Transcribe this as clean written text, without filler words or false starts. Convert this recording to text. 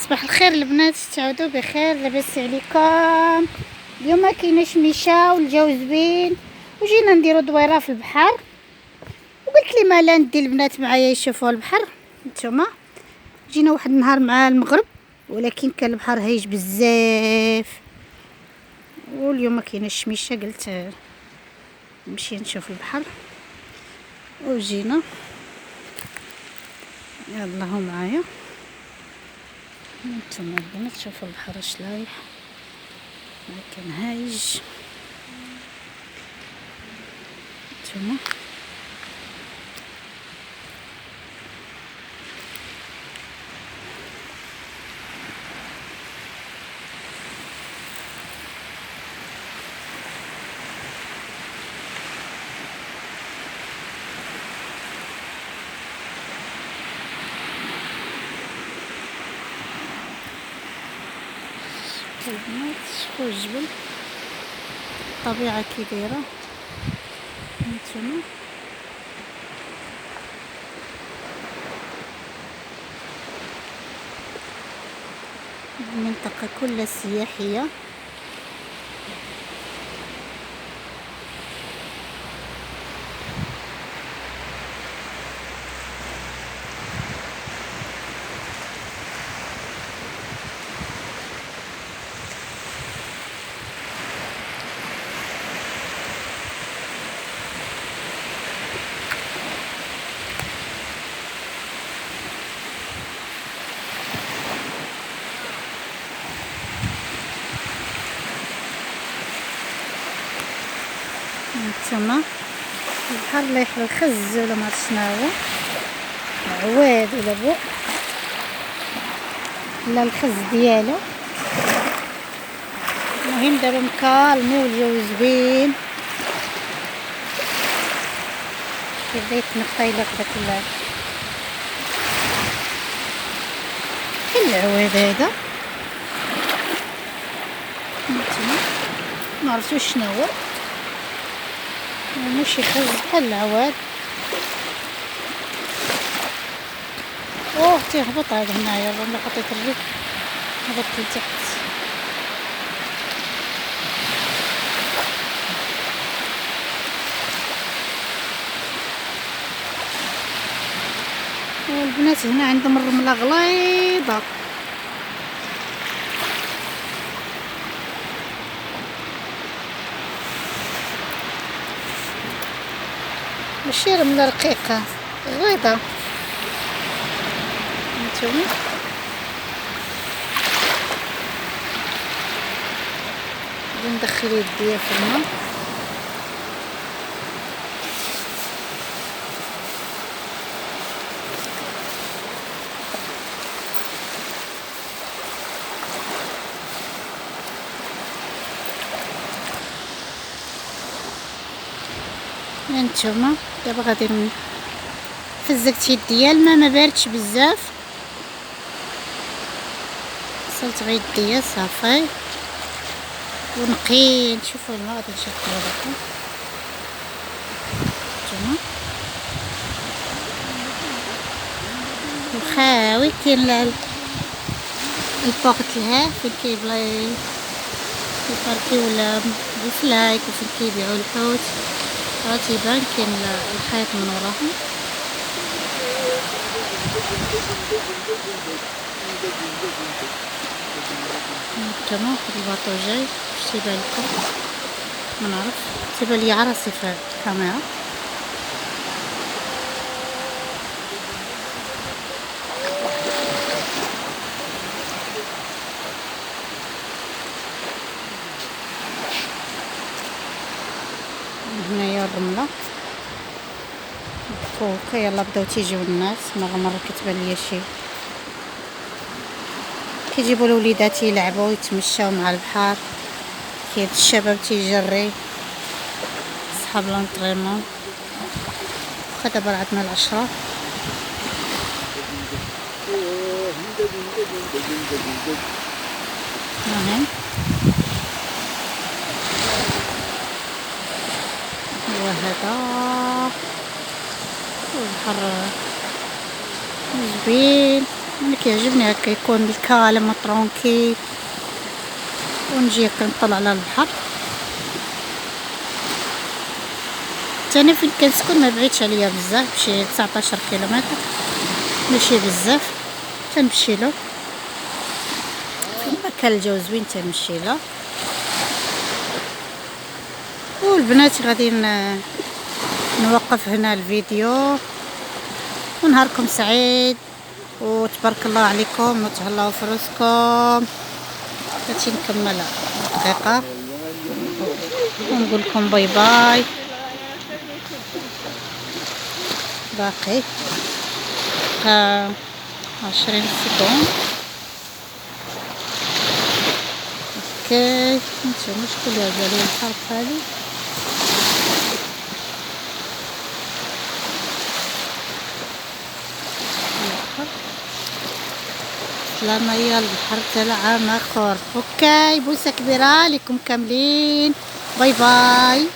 صباح الخير البنات، تعودوا بخير، لاباس عليكم؟ اليوم كاينه شميشه والجو زوين وجينا نديرو دويره في البحر، وقلت لي مالا ندي البنات معايا يشوفوا البحر. نتوما جينا واحد النهار مع المغرب، ولكن كان البحر هايج بزاف، واليوم كاينه الشميشه قلت نمشي نشوف البحر. وجينا يلا هو معايا. نتوما البنات شوفوا البحر اش لايح، كان هايج. نتوما البنات شوفوا الجبل، الطبيعة كي دايرة. هانتوما المنطقة كلها سياحية. هانتوما البحر لايح الخز ولا ما شناهو، عواد ولا بو لا الخز ديالو. المهم دابا مكالمي والجو زوين، كيبدا يتنقى يلق داك العواد هذا. هانتوما معرفتوش شناهو، ماشي خز بحال العواد. اوه تيهبط هذا هنايا، راه حطيت الرجل هبط لتحت. والبنات هنا عندهم الرمله غليظه، ماشي رمله رقيقه، غليظه. هانتوما ندخل يديا في الماء. هانتوما دابا غادي فزقت يديا، الماء ما باردش بزاف، وصلت غير يديا صافي ونقي. نشوفوا الماء غادي نشوفوا لكم. هانتوما الخاوي كاين البوغ تلها فين كيبغي يباركيو ولا الفلايك، وفين كيبيعوا الحوت راه تيبان كاين الخيط من وراهم. هانتوما واحد الباطو جاي، واش تيبان لكم؟ ما نعرف، تيبان لي عراسي في الكاميرا. هنايا الرمله فوق، يلا بداو تيجيو الناس. مرة كتبان ليا شي كيجيبوا الوليدات يلعبوا يتمشاو مع البحر، كاين الشباب تيجري صحاب لونطريمون. واخا دابا راه عندنا 10. المهم هو هذا البحر زوين. انا كيعجبني هكا يكون بالكالم وطرونكي، ونجي هكا نطلع على البحر. انا فين كنسكن ما بعيدش عليا بزاف، بشي 19 كيلومتر، ماشي بزاف. تنمشي له فين كان الجو زوين تنمشي له. والبنات غادي نوقف هنا الفيديو، ونهاركم سعيد وتبارك الله عليكم وتهلاو في رزقكم. هادشي نكمل دقيقه ونقول لكم باي باي. باقي 20 سكوند. اوكي نتوما شكون اللي هزا لي الحرف هادي؟ سلامة يا البحر تاع عام اخر. اوكي بوسه كبيره لكم كاملين، باي باي.